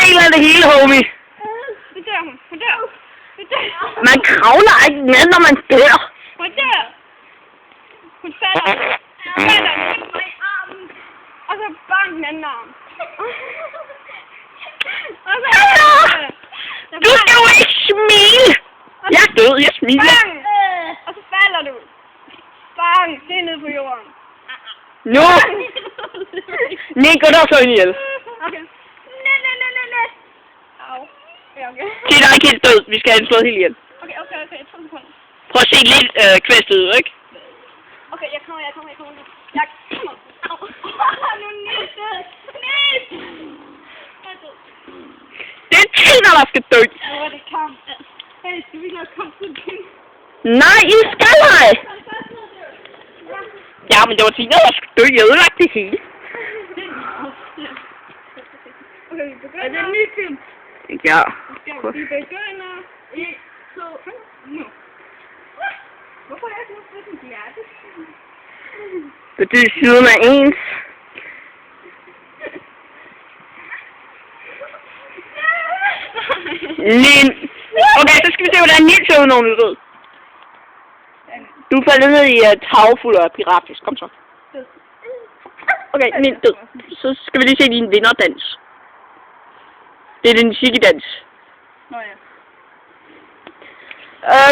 del af det hele, homie. Det dør hun. Hun dør. Det dør. Man kravler ikke ned, når man dør. Hun dør. Hun falder. Hun falder i armen. Og så bang den anden arm. Og så... Du skal jo ikke smile. Jeg er død, jeg smiler. Bang! Og så falder du. Bang! Det er nede på jorden. Nu! Nej, gå der og slå hende ihjel. Okay. Nej. Au. Ja, okay. Det er ikke helt død. Vi skal have hende slået helt ihjel. Okay. 2 sekunder. Prøv at se lidt kvæstet ud, ikke? Okay, jeg kommer. Jeg kommer. Au. Nu nisse. Nis! Jeg er død. Det er Tina, der skal dø. Nu er det kamp. Hey, skal vi ikke lave kamp til den? Nej, I skal ej. Ja, men det var Tina, der skulle dø. Jeg ødelagde det hele. Okay, vi begynder. Er det en ny film? Ja. Vi begynder. 1, 2, nu. Hvorfor er det nu sådan hjerte? Fordi siden er ens. Lin. Okay, så skal vi se, hvordan Nils er udenom det rød. Du er faldet ned i et hav fuld af piratfisk. Kom så. Okay, Nils død. Så skal vi lige se din vinderdans. Det er den chique-dans. Nå ja.